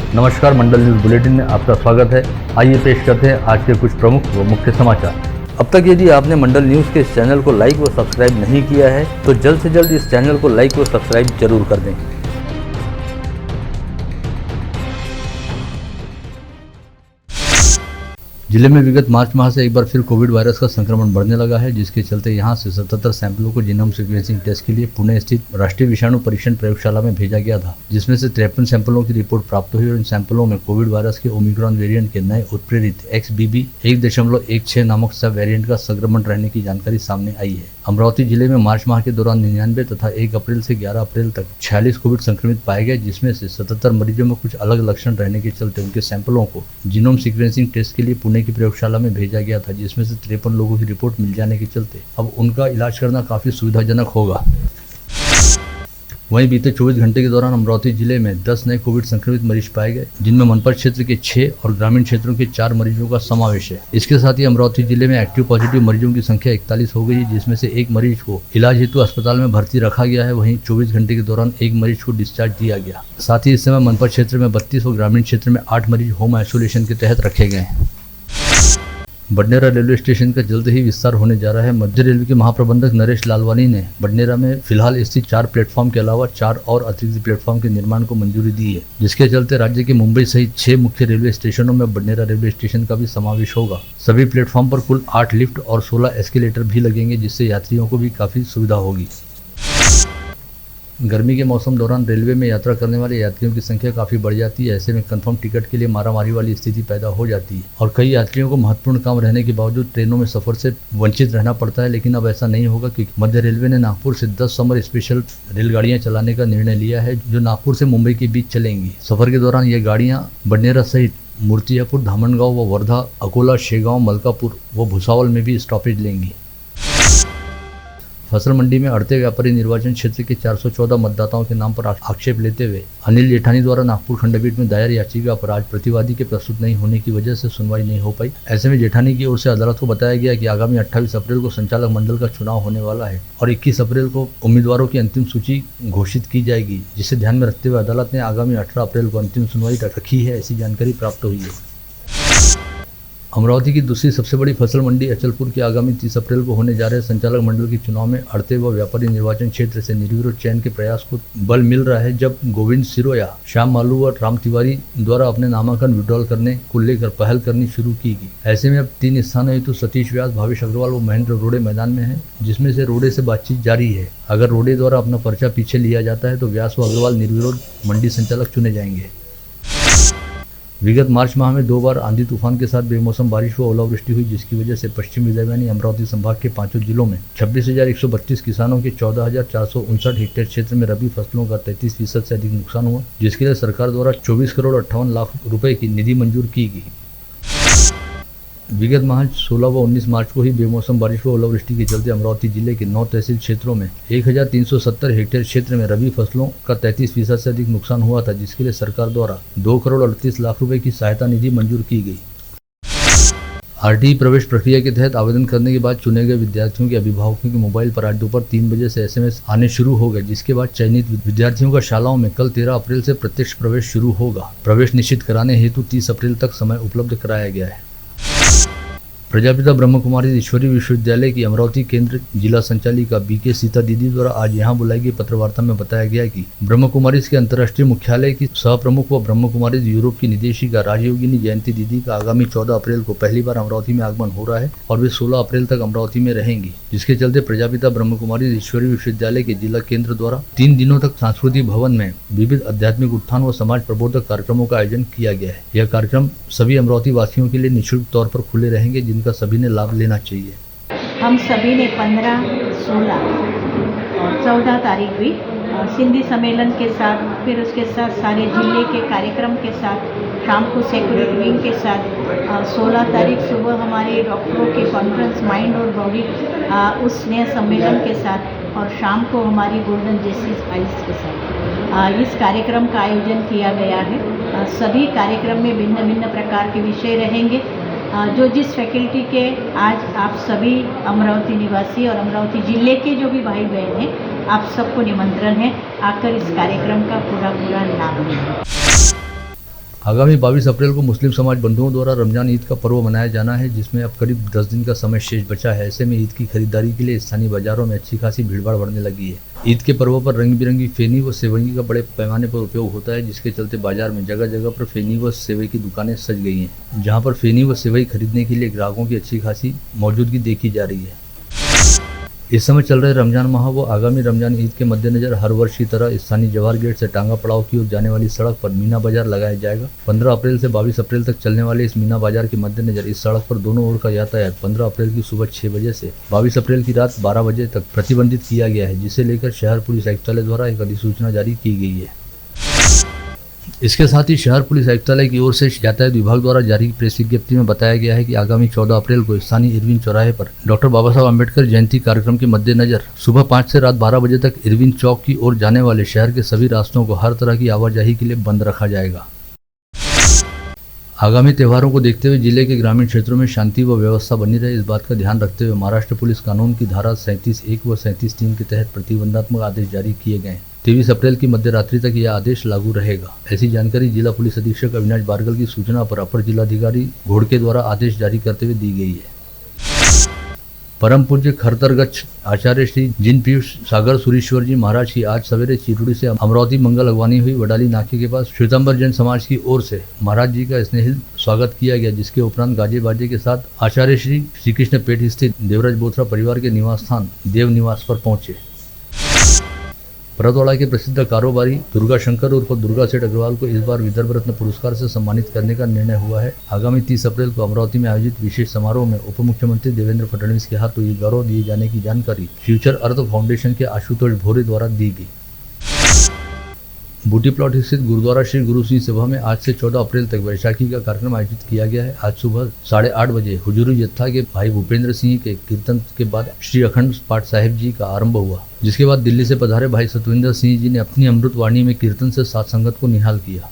नमस्कार, मंडल news bulletin में आपका स्वागत है। आइए पेश करते हैं आज के कुछ प्रमुख व मुख्य समाचार। अब तक यदि आपने मंडल न्यूज के इस चैनल को लाइक व सब्सक्राइब नहीं किया है तो जल्द से जल्द इस चैनल को लाइक व सब्सक्राइब जरूर कर दें। जिले में विगत मार्च माह से एक बार फिर कोविड वायरस का संक्रमण बढ़ने लगा है, जिसके चलते यहां से 77 सैंपलों को जीनोम सीक्वेंसिंग टेस्ट के लिए पुणे स्थित राष्ट्रीय विषाणु परीक्षण प्रयोगशाला में भेजा गया था, जिसमें से 53 सैंपलों की रिपोर्ट प्राप्त हुई और इन सैंपलों में कोविड वायरस के ओमिक्रॉन वेरिएंट के नए उत्प्रेरित XBB 1.16 नामक सब वेरिएंट का संक्रमण रहने की जानकारी सामने आई है। अमरावती जिले में मार्च माह के दौरान 99 तथा 1 अप्रैल से 11 अप्रैल तक 46 कोविड संक्रमित पाए गए, जिसमें से 77 मरीजों में कुछ अलग लक्षण रहने के चलते उनके सैंपलों को जीनोम सीक्वेंसिंग टेस्ट के लिए पुणे की प्रयोगशाला में भेजा गया था, जिसमें से 53 लोगों की रिपोर्ट मिल जाने के चलते अब उनका इलाज करना काफी सुविधाजनक होगा। वहीं बीते 24 घंटे के दौरान अमरावती जिले में 10 नए कोविड संक्रमित मरीज पाए गए, जिनमें मनपत क्षेत्र के 6 और ग्रामीण क्षेत्रों के 4 मरीजों का समावेश है। इसके साथ ही अमरावती जिले में एक्टिव पॉजिटिव मरीजों की संख्या 41 हो गई, जिसमें से एक मरीज को इलाज हेतु अस्पताल में भर्ती रखा गया है। वहीं 24 घंटे के दौरान एक मरीज को डिस्चार्ज दिया गया। साथ ही इस समय मनपत क्षेत्र में 32 और ग्रामीण क्षेत्र में 8 मरीज होम आइसोलेशन के तहत रखे गए हैं। बडनेरा रेलवे स्टेशन का जल्द ही विस्तार होने जा रहा है। मध्य रेलवे के महाप्रबंधक नरेश लालवानी ने बडनेरा में फिलहाल स्थित 4 प्लेटफॉर्म के अलावा 4 और अतिरिक्त प्लेटफॉर्म के निर्माण को मंजूरी दी है, जिसके चलते राज्य के मुंबई सहित 6 मुख्य रेलवे स्टेशनों में बडनेरा रेलवे स्टेशन का भी समावेश होगा। सभी प्लेटफॉर्म पर कुल 8 लिफ्ट और 16 एस्केलेटर भी लगेंगे, जिससे यात्रियों को भी काफी सुविधा होगी। गर्मी के मौसम दौरान रेलवे में यात्रा करने वाले यात्रियों की संख्या काफी बढ़ जाती है। ऐसे में कंफर्म टिकट के लिए मारामारी वाली स्थिति पैदा हो जाती है और कई यात्रियों को महत्वपूर्ण काम रहने के बावजूद ट्रेनों में सफर से वंचित रहना पड़ता है। लेकिन अब ऐसा नहीं होगा, क्योंकि मध्य रेलवे ने नागपुर से 10 समर स्पेशल रेलगाड़ियां चलाने का निर्णय लिया है, जो नागपुर से मुंबई के बीच चलेंगी। सफर के दौरान ये गाड़ियां बडनेरा सहित मूर्तिजापुर, धामनगांव व वर्धा, अकोला, शेगांव, मलकापुर व भुसावल में भी स्टॉपेज लेंगी। फसल मंडी में अड़ते व्यापारी निर्वाचन क्षेत्र के 414 मतदाताओं के नाम पर आक्षेप लेते हुए अनिल जेठानी द्वारा नागपुर खंडपीठ में दायर याचिका पर आज प्रतिवादी के प्रस्तुत नहीं होने की वजह से सुनवाई नहीं हो पाई। ऐसे में जेठानी की ओर से अदालत को बताया गया कि आगामी 28 अप्रैल को संचालक मंडल का चुनाव होने वाला है और 21 अप्रैल को उम्मीदवारों की अंतिम सूची घोषित की जाएगी, जिसे ध्यान में रखते हुए अदालत ने आगामी 18 अप्रैल को अंतिम सुनवाई रखी है, ऐसी जानकारी प्राप्त हुई है। अमरावती की दूसरी सबसे बड़ी फसल मंडी अचलपुर के आगामी 30 अप्रैल को होने जा रहे संचालक मंडल के चुनाव में अड़ते व व्यापारी निर्वाचन क्षेत्र से निर्विरोध चयन के प्रयास को बल मिल रहा है, जब गोविंद सिरोया, श्याम मालू व राम तिवारी द्वारा अपने नामांकन विड्रॉल करने को लेकर पहल करनी शुरू की गई। ऐसे में अब 3 स्थानों हेतु सतीश व्यास, भावेश अग्रवाल व महेंद्र रोड़े मैदान में है, जिसमें से रोड़े से बातचीत जारी है। अगर रोड़े द्वारा अपना पर्चा पीछे लिया जाता है तो व्यास व अग्रवाल निर्विरोध मंडी संचालक चुने जाएंगे। विगत मार्च माह में 2 बार आंधी तूफान के साथ बेमौसम बारिश व ओलावृष्टि हुई, जिसकी वजह से पश्चिम विदर्भ यानी अमरावती संभाग के 5 जिलों में 26,132 किसानों के 14,459 हेक्टेयर क्षेत्र में रबी फसलों का 33% से अधिक नुकसान हुआ, जिसके लिए सरकार द्वारा 24 करोड़ 58 लाख रुपए की निधि मंजूर की गई। विगत माह 16 व 19 मार्च को ही बेमौसम बारिश व ओलावृष्टि के चलते अमरावती जिले के 9 तहसील क्षेत्रों में 1370 हेक्टेयर क्षेत्र में रबी फसलों का 33% से अधिक नुकसान हुआ था, जिसके लिए सरकार द्वारा 2 करोड़ 38 लाख रुपए की सहायता निधि मंजूर की गई। RTE प्रवेश प्रक्रिया के तहत आवेदन करने के बाद चुने गए विद्यार्थियों के अभिभावकों के मोबाइल पर आज दोपहर 3 बजे से SMS आने शुरू हो गए, जिसके बाद चयनित विद्यार्थियों का शालाओं में कल 13 अप्रैल से प्रत्यक्ष प्रवेश शुरू होगा। प्रवेश निश्चित कराने हेतु 30 अप्रैल तक समय उपलब्ध कराया गया है। प्रजापिता ब्रह्म कुमारी ईश्वरी विश्वविद्यालय की अमरावती केंद्र जिला संचालिका BK सीता दीदी द्वारा आज यहां बुलाई गई पत्रवार्ता में बताया गया कि ब्रह्म कुमारी के अंतर्राष्ट्रीय मुख्यालय की सह प्रमुख व ब्रह्म कुमारी यूरोप की निदेशिका राजयोगिनी जयंती दीदी का आगामी 14 अप्रैल को पहली बार अमरावती में आगमन हो रहा है और वे 16 अप्रैल तक अमरावती में रहेंगी, जिसके चलते प्रजापिता ब्रह्म कुमारी ईश्वरी विश्वविद्यालय के जिला केंद्र द्वारा 3 दिनों तक सांस्कृतिक भवन में विविध आध्यात्मिक उत्थान व समाज प्रबोधक कार्यक्रमों का आयोजन किया गया है। यह कार्यक्रम सभी अमरावती वासियों के लिए निःशुल्क तौर पर खुले रहेंगे, जिनका सभी ने लाभ लेना चाहिए। हम सभी ने 15, 16 और 14 तारीख भी सिंधी सम्मेलन के साथ, फिर उसके साथ सारे जिले के कार्यक्रम के साथ, शाम को सिक्योरिटी विंग के साथ, 16 तारीख सुबह हमारे डॉक्टरों की कॉन्फ्रेंस माइंड और बॉडी उस स्नेह सम्मेलन के साथ, और शाम को हमारी गोल्डन जस्टिस प्राइज के साथ इस कार्यक्रम का आयोजन किया गया है। सभी कार्यक्रम में भिन्न भिन्न प्रकार के विषय रहेंगे। जो जिस फैकल्टी के आज आप सभी अमरावती निवासी और अमरावती जिले के जो भी भाई बहन हैं, आप सबको निमंत्रण है, आकर इस कार्यक्रम का पूरा लाभ लें। आगामी 22 अप्रैल को मुस्लिम समाज बंधुओं द्वारा रमजान ईद का पर्व मनाया जाना है, जिसमें अब करीब 10 दिन का समय शेष बचा है। ऐसे में ईद की खरीदारी के लिए स्थानीय बाजारों में अच्छी खासी भीड़भाड़ बढ़ने लगी है। ईद के पर्व पर रंग बिरंगी फेनी व सेवई का बड़े पैमाने पर उपयोग होता है, जिसके चलते बाजार में जगह जगह पर फेनी व सेवई की दुकानें सज गई हैं, जहां पर फेनी व सेवई खरीदने के लिए ग्राहकों की अच्छी खासी मौजूदगी देखी जा रही है। इस समय चल रहे रमजान माह व आगामी रमजान ईद के मद्देनजर हर वर्ष की तरह स्थानीय जवाहर गेट से टांगा पड़ाव की ओर जाने वाली सड़क पर मीना बाजार लगाया जाएगा। 15 अप्रैल से 22 अप्रैल तक चलने वाले इस मीना बाजार के मद्देनजर इस सड़क पर दोनों ओर का यातायात 15 अप्रैल की सुबह 6 बजे से 22 अप्रैल की रात 12 बजे तक प्रतिबंधित किया गया है, जिसे लेकर शहर पुलिस आयुक्तालय द्वारा एक अधिसूचना जारी की गई है। इसके साथ ही शहर पुलिस आयुक्तालय की ओर से यातायात विभाग द्वारा जारी प्रेस विज्ञप्ति में बताया गया है कि आगामी 14 अप्रैल को स्थानीय इरविन चौराहे पर डॉक्टर बाबा साहब अम्बेडकर जयंती कार्यक्रम के मद्देनजर सुबह 5 से रात 12 बजे तक इरविन चौक की ओर जाने वाले शहर के सभी रास्तों को हर तरह की आवाजाही के लिए बंद रखा जाएगा। आगामी त्योहारों को देखते हुए जिले के ग्रामीण क्षेत्रों में शांति व व्यवस्था बनी रहे, इस बात का ध्यान रखते हुए महाराष्ट्र पुलिस कानून की धारा 37(1) व 37(3) के तहत प्रतिबंधात्मक आदेश जारी किए गए। 23 अप्रैल की मध्यरात्रि तक यह आदेश लागू रहेगा। ऐसी जानकारी जिला पुलिस अधीक्षक अविनाश बारगल की सूचना पर अपर जिलाधिकारी घोड़के द्वारा आदेश जारी करते हुए दी गई है। परम पूज्य खरतरगच्छ आचार्य श्री जिन पीयूष सागर सुरेश्वर जी महाराज की आज सवेरे चिरुड़ी से अमरावती मंगल अगवानी हुई। वडाली नाके के पास श्वेतांबर जैन समाज की ओर से महाराज जी का स्नेहिल स्वागत किया गया, जिसके उपरांत गाजे बाजे के साथ आचार्य श्री कृष्ण पेठ स्थित देवराज बोथरा परिवार के निवास स्थान देव निवास पर पहुंचे। परतवाड़ा के प्रसिद्ध कारोबारी दुर्गा शंकर उर्फ दुर्गा सेठ अग्रवाल को इस बार विदर्भ रत्न पुरस्कार से सम्मानित करने का निर्णय हुआ है। आगामी 30 अप्रैल को अमरावती में आयोजित विशेष समारोह में उप मुख्यमंत्री देवेंद्र फडणवीस के हाथों ये गौरव दिए जाने की जानकारी फ्यूचर अर्थ फाउंडेशन के आशुतोष भोरे द्वारा दी गई। बूटी प्लॉट स्थित गुरुद्वारा श्री गुरु सिंह सभा में आज से 14 अप्रैल तक वैशाखी का कार्यक्रम आयोजित किया गया है। आज सुबह 8:30 बजे हुजूरी जत्था के भाई भूपेंद्र सिंह के कीर्तन के बाद श्री अखंड पाठ साहिब जी का आरंभ हुआ, जिसके बाद दिल्ली से पधारे भाई सतविंदर सिंह जी ने अपनी अमृत वाणी में कीर्तन से साथ संगत को निहाल किया।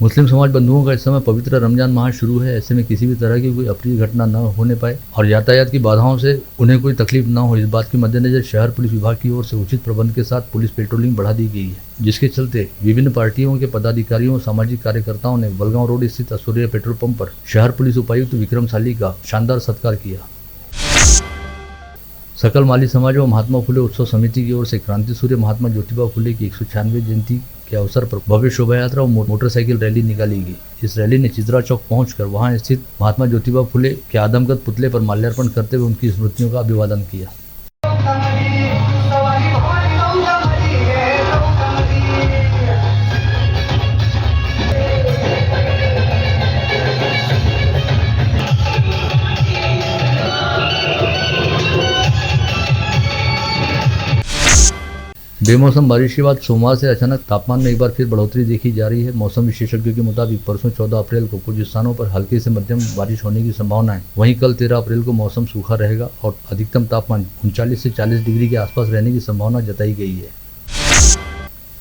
मुस्लिम समाज बंधुओं का इस समय पवित्र रमजान माह शुरू है। ऐसे में किसी भी तरह की कोई अप्रिय घटना न होने पाए और यातायात की बाधाओं से उन्हें कोई तकलीफ न हो, इस बात के मद्देनजर शहर पुलिस विभाग की ओर से उचित प्रबंध के साथ पुलिस पेट्रोलिंग बढ़ा दी गई है, जिसके चलते विभिन्न पार्टियों के पदाधिकारियों और सामाजिक कार्यकर्ताओं ने बलगांव रोड स्थित असूर्य पेट्रोल पंप पर शहर पुलिस उपायुक्त विक्रम साली का शानदार सत्कार किया। सकल माली समाज व महात्मा फुले उत्सव समिति की ओर से क्रांति सूर्य महात्मा ज्योतिबा फुले की 196वीं जयंती के अवसर पर भव्य शोभा यात्रा और मोटरसाइकिल रैली निकाली गई। इस रैली ने चित्रा चौक पहुंचकर वहां स्थित महात्मा ज्योतिबा फुले के आदमकद पुतले पर माल्यार्पण करते हुए उनकी स्मृतियों का अभिवादन किया। बेमौसम बारिश के बाद सोमवार से अचानक तापमान में एक बार फिर बढ़ोतरी देखी जा रही है। मौसम विशेषज्ञों के मुताबिक परसों 14 अप्रैल को कुछ स्थानों पर हल्की से मध्यम बारिश होने की संभावना है। वहीं कल 13 अप्रैल को मौसम सूखा रहेगा और अधिकतम तापमान 39 से 40 डिग्री के आसपास रहने की संभावना जताई गई है।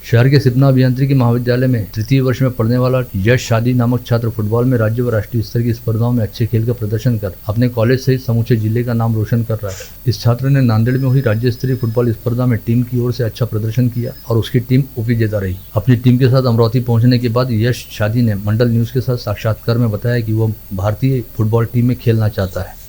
शहर के सिपना अभियांत्रिकी महाविद्यालय में तृतीय वर्ष में पढ़ने वाला यश शादी नामक छात्र फुटबॉल में राज्य व राष्ट्रीय स्तर की स्पर्धाओं में अच्छे खेल का प्रदर्शन कर अपने कॉलेज सहित समूचे जिले का नाम रोशन कर रहा है। इस छात्र ने नांदेड़ में हुई राज्य स्तरीय फुटबॉल स्पर्धा में टीम की ओर से अच्छा प्रदर्शन किया और उसकी टीम उपविजेता रही। अपनी टीम के साथ अमरावती पहुंचने के बाद यश शादी ने मंडल न्यूज के साथ साक्षात्कार में बताया कि वह भारतीय फुटबॉल टीम में खेलना चाहता है।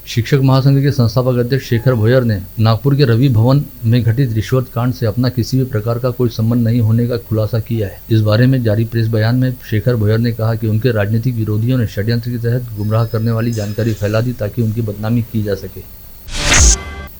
शिक्षक महासंघ के संस्थापक अध्यक्ष शेखर भोयर ने नागपुर के रवि भवन में घटित रिश्वत कांड से अपना किसी भी प्रकार का कोई संबंध नहीं होने का खुलासा किया है। इस बारे में जारी प्रेस बयान में शेखर भोयर ने कहा कि उनके राजनीतिक विरोधियों ने षड्यंत्र के तहत गुमराह करने वाली जानकारी फैला दी ताकि उनकी बदनामी की जा सके।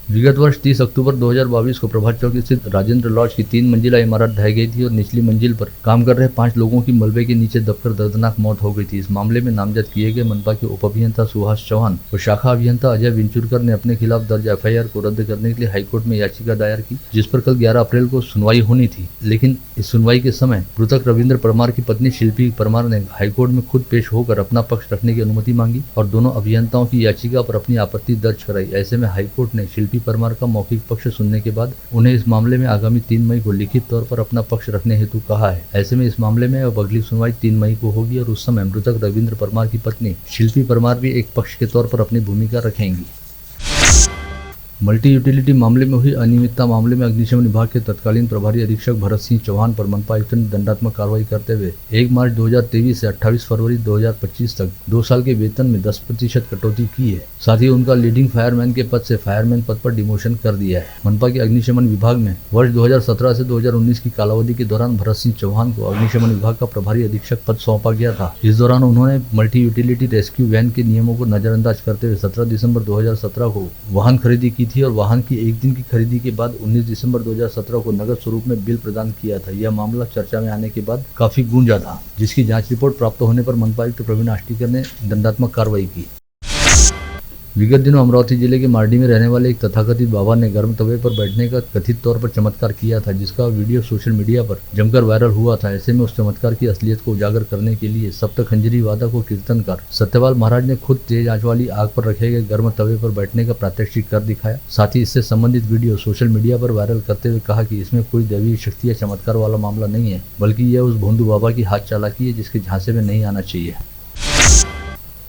विगत वर्ष 30 अक्टूबर 2022 को प्रभात चौक स्थित राजेंद्र लॉज की 3 मंजिला इमारत ढह गई थी और निचली मंजिल पर काम कर रहे 5 लोगों की मलबे के नीचे दबकर दर्दनाक मौत हो गई थी। इस मामले में नामजद किए गए मनपा के उप अभियंता सुहास चौहान और शाखा अभियंता अजय विंचुरकर ने अपने खिलाफ दर्ज एफआईआर को रद्द करने के लिए हाईकोर्ट में याचिका दायर की, जिस पर कल 11 अप्रैल को सुनवाई होनी थी। लेकिन इस सुनवाई के समय मृतक रविंद्र परमार की पत्नी शिल्पी परमार ने हाईकोर्ट में खुद पेश होकर अपना पक्ष रखने की अनुमति मांगी और दोनों अभियंताओं की याचिका पर अपनी आपत्ति दर्ज कराई। ऐसे में हाईकोर्ट ने शिल्पी परमार का मौखिक पक्ष सुनने के बाद उन्हें इस मामले में आगामी 3 मई को लिखित तौर पर अपना पक्ष रखने हेतु कहा है। ऐसे में इस मामले में अब अगली सुनवाई 3 मई को होगी और उस समय मृतक रविंद्र परमार की पत्नी शिल्पी परमार भी एक पक्ष के तौर पर अपनी भूमिका रखेंगी। मल्टी यूटिलिटी मामले में हुई अनियमितता मामले में अग्निशमन विभाग के तत्कालीन प्रभारी अधीक्षक भरत सिंह चौहान पर मनपा आयुक्त ने दंडात्मक कार्रवाई करते हुए 1 मार्च 2023 से 28 फरवरी 2025 तक 2 साल के वेतन में 10% कटौती की है। साथ ही उनका लीडिंग फायरमैन के पद से फायरमैन पद पर डिमोशन कर दिया है। मनपा के अग्निशमन विभाग में वर्ष 2017 से 2019 की कालावधि के दौरान भरत सिंह चौहान को अग्निशमन विभाग का प्रभारी अधीक्षक पद सौंपा गया था। इस दौरान उन्होंने मल्टी यूटिलिटी रेस्क्यू वैन के नियमों को नजरअंदाज करते हुए 17 दिसंबर 2017 को वाहन खरीदी की थी और वाहन की एक दिन की खरीदी के बाद 19 दिसंबर 2017 को नगद स्वरूप में बिल प्रदान किया था। यह मामला चर्चा में आने के बाद काफी गूंजा था, जिसकी जांच रिपोर्ट प्राप्त होने पर मनपा आयुक्त प्रवीण आष्टीकर ने दंडात्मक कार्रवाई की। विगत दिनों अमरावती जिले के मार्डी में रहने वाले एक तथाकथित बाबा ने गर्म तवे पर बैठने का कथित तौर पर चमत्कार किया था, जिसका वीडियो सोशल मीडिया पर जमकर वायरल हुआ था। ऐसे में उस चमत्कार की असलियत को उजागर करने के लिए सप्तखंजरी वादा को कीर्तन कर सत्यपाल महाराज ने खुद तेज आंच वाली आग पर रखे गए गर्म तवे पर बैठने का प्रात्यक्षिक कर दिखाया। साथ ही इससे संबंधित वीडियो सोशल मीडिया पर वायरल करते हुए कहा कि इसमें कोई दैवीय शक्ति या चमत्कार वाला मामला नहीं है, बल्कि यह उस भोंदू बाबा की हाथ चालाकी है जिसके झांसे में नहीं आना चाहिए।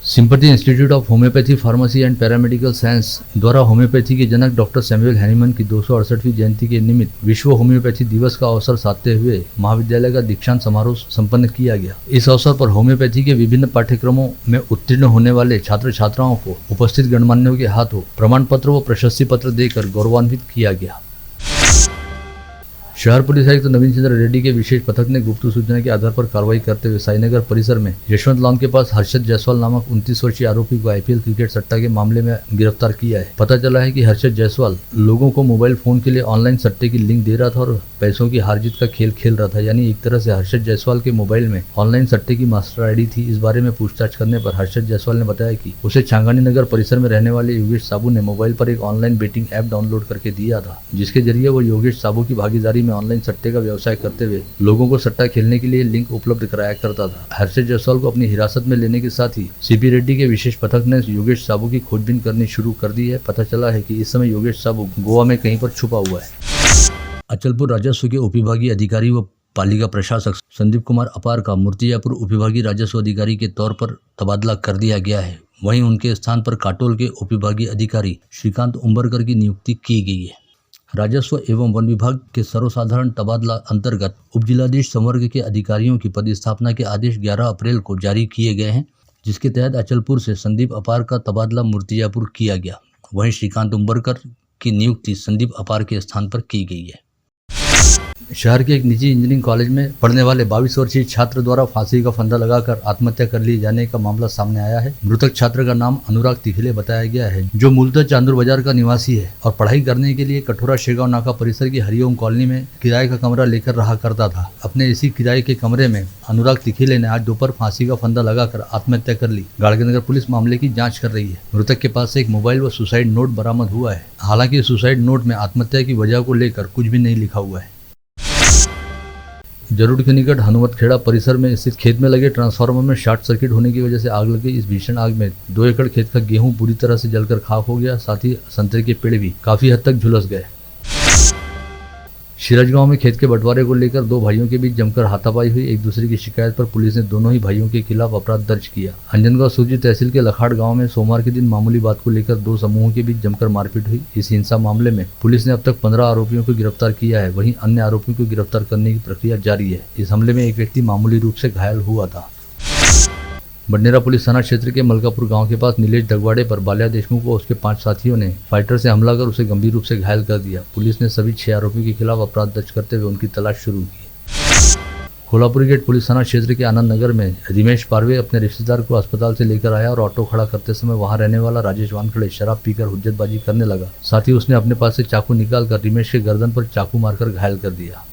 Sympathy institute of homeopathy pharmacy and paramedical science द्वारा होम्योपैथी के जनक डॉक्टर सैमुअल हैनीमैन की 268वीं जयंती के निमित्त विश्व होम्योपैथी दिवस का अवसर साधते हुए महाविद्यालय का दीक्षांत समारोह संपन्न किया गया। इस अवसर पर होम्योपैथी के विभिन्न पाठ्यक्रमों में उत्तीर्ण होने वाले छात्र छात्राओं को उपस्थित गणमान्यों के हाथों प्रमाण पत्र व प्रशस्ति पत्र देकर गौरवान्वित किया गया। शहर पुलिस आयुक्त नवीन चंद्र रेड्डी के विशेष पथक ने गुप्त सूचना के आधार पर कार्रवाई करते हुए साईनगर परिसर में यशवंत लॉन के पास हर्षद जायसवाल नामक 29 वर्षीय आरोपी को आईपीएल क्रिकेट सट्टा के मामले में गिरफ्तार किया है। पता चला है कि हर्षद जायसवाल लोगों को मोबाइल फोन के लिए ऑनलाइन सट्टे की लिंक दे रहा था और पैसों की हार जीत का खेल खेल रहा था। यानी एक तरह से हर्षद जायसवाल के मोबाइल में ऑनलाइन सट्टे की मास्टर आईडी थी। इस बारे में पूछताछ करने पर हर्षद जायसवाल ने बताया कि उसे छांगानी नगर परिसर में रहने वाले योगेश साबू ने मोबाइल पर एक ऑनलाइन बेटिंग ऐप डाउनलोड करके दिया था, जिसके जरिए वो योगेश साबू की भागीदारी में ऑनलाइन सट्टे का व्यवसाय करते हुए लोगों को सट्टा खेलने के लिए लिंक उपलब्ध कराया करता था। हर्षद जायसवाल को अपनी हिरासत में लेने के साथ ही सीपी रेड्डी के विशेष पथक ने योगेश साबू की खोजबीन करनी शुरू कर दी है। पता चला है कि इस समय योगेश साबू गोवा में कहीं पर छुपा हुआ है। अचलपुर राजस्व के उपविभागीय अधिकारी व पालिका प्रशासक संदीप कुमार अपार का मूर्तिजापुर उपविभागीय राजस्व अधिकारी के तौर पर तबादला कर दिया गया है। वहीं उनके स्थान पर काटोल के उपविभागीय अधिकारी श्रीकांत उम्बरकर की नियुक्ति की गई है। राजस्व एवं वन विभाग के सर्वसाधारण तबादला अंतर्गत उपजिलाधीश संवर्ग के अधिकारियों की पदस्थापना के आदेश 11 अप्रैल को जारी किए गए हैं, जिसके तहत अचलपुर से संदीप अपार का तबादला मूर्तिजापुर किया गया। वहीं श्रीकांत उम्बरकर की नियुक्ति संदीप अपार के स्थान पर की गई है। शहर के एक निजी इंजीनियरिंग कॉलेज में पढ़ने वाले 22 वर्षीय छात्र द्वारा फांसी का फंदा लगाकर आत्महत्या कर लिए जाने का मामला सामने आया है। मृतक छात्र का नाम अनुराग तिखिले बताया गया है, जो मूलतः चांदूर बाजार का निवासी है और पढ़ाई करने के लिए कठोरा शेगांव नाका परिसर की हरिओम कॉलोनी में किराए का कमरा लेकर रहा करता था। अपने इसी किराए के कमरे में अनुराग तिखिले ने आज दोपहर फांसी का फंदा लगाकर आत्महत्या कर ली। गाड़गनगर पुलिस मामले की जाँच कर रही है। मृतक के पास से एक मोबाइल व सुसाइड नोट बरामद हुआ है। हालांकि सुसाइड नोट में आत्महत्या की वजह को लेकर कुछ भी नहीं लिखा हुआ है। जरूर के निकट हनुमतखेड़ा परिसर में स्थित खेत में लगे ट्रांसफार्मर में शॉर्ट सर्किट होने की वजह से आग लग गई। इस भीषण आग में 2 एकड़ खेत का गेहूं पूरी तरह से जलकर खाक हो गया। साथ ही संतरे के पेड़ भी काफी हद तक झुलस गए। सिराजगांव में खेत के बंटवारे को लेकर 2 भाइयों के बीच जमकर हाथापाई हुई। एक दूसरे की शिकायत पर पुलिस ने दोनों ही भाइयों के खिलाफ अपराध दर्ज किया। अंजनगांव सूजी तहसील के लखाड़ गांव में सोमवार के दिन मामूली बात को लेकर 2 समूहों के बीच जमकर मारपीट हुई। इस हिंसा मामले में पुलिस ने अब तक 15 आरोपियों को गिरफ्तार किया है। वहीं अन्य आरोपियों को गिरफ्तार करने की प्रक्रिया जारी है। इस हमले में एक व्यक्ति मामूली रूप से घायल हुआ था। बडनेरा पुलिस थाना क्षेत्र के मलकापुर गांव के पास नीलेश डगवाड़े पर बाल्या देशमुख व उसके 5 साथियों ने फाइटर से हमला कर उसे गंभीर रूप से घायल कर दिया। पुलिस ने सभी 6 आरोपियों के खिलाफ अपराध दर्ज करते हुए उनकी तलाश शुरू की। कोल्हापुरी गेट पुलिस थाना क्षेत्र के आनंद नगर में रिमेश पारवे अपने रिश्तेदार को अस्पताल से लेकर आया और ऑटो खड़ा करते समय वहां रहने वाला राजेश वानखड़े शराब पीकर हुज्जतबाजी करने लगा। साथ ही उसने अपने पास से चाकू निकालकर रिमेश के गर्दन पर चाकू मारकर घायल कर दिया।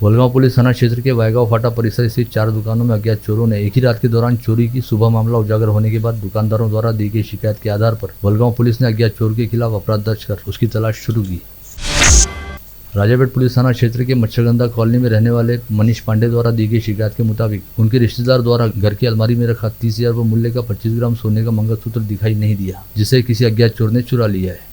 वलगांव पुलिस थाना क्षेत्र के वायगांव फाटा परिसर स्थित 4 दुकानों में अज्ञात चोरों ने एक ही रात के दौरान चोरी की। सुबह मामला उजागर होने के बाद दुकानदारों द्वारा दी गई शिकायत के आधार पर वलगांव पुलिस ने अज्ञात चोर के खिलाफ अपराध दर्ज कर उसकी तलाश शुरू की। राजापेट पुलिस थाना क्षेत्र के मच्छरगंधा कॉलोनी में रहने वाले मनीष पांडे द्वारा दी गई शिकायत के मुताबिक उनके रिश्तेदार द्वारा घर की अलमारी में रखा 30,000 रुपये मूल्य का 25 ग्राम सोने का मंगलसूत्र दिखाई नहीं दिया, जिसे किसी अज्ञात चोर ने चुरा लिया है।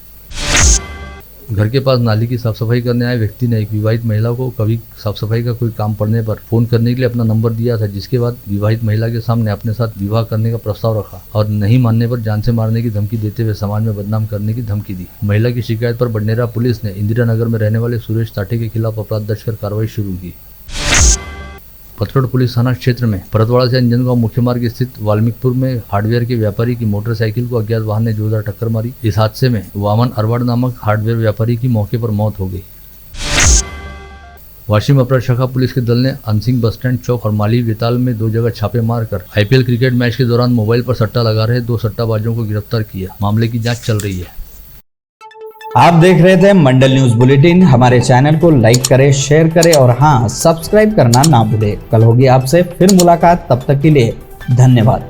घर के पास नाली की साफ सफाई करने आए व्यक्ति ने एक विवाहित महिला को कभी साफ सफाई का कोई काम पड़ने पर फोन करने के लिए अपना नंबर दिया था, जिसके बाद विवाहित महिला के सामने अपने साथ विवाह करने का प्रस्ताव रखा और नहीं मानने पर जान से मारने की धमकी देते हुए समाज में बदनाम करने की धमकी दी। महिला की शिकायत पर बडनेरा पुलिस ने इंदिरा नगर में रहने वाले सुरेश ताटे के खिलाफ अपराध दर्ज कर कार्रवाई शुरू की। पथरोड पुलिस थाना क्षेत्र में परतवाड़ा से अंजनगांव मुख्य मार्ग स्थित वाल्मीकिपुर में हार्डवेयर के व्यापारी की मोटरसाइकिल को अज्ञात वाहन ने जोरदार टक्कर मारी। इस हादसे में वामन अरवाड़ नामक हार्डवेयर व्यापारी की मौके पर मौत हो गई। वाशिम अपराध शाखा पुलिस के दल ने अनसिंग बस स्टैंड चौक और माली वेताल में 2 जगह छापे मारकर IPL क्रिकेट मैच के दौरान मोबाइल पर सट्टा लगा रहे 2 सट्टाबाजों को गिरफ्तार किया। मामले की जांच चल रही है। आप देख रहे थे मंडल न्यूज बुलेटिन। हमारे चैनल को लाइक करें, शेयर करें और हाँ, सब्सक्राइब करना ना भूलें। कल होगी आपसे फिर मुलाकात, तब तक के लिए धन्यवाद।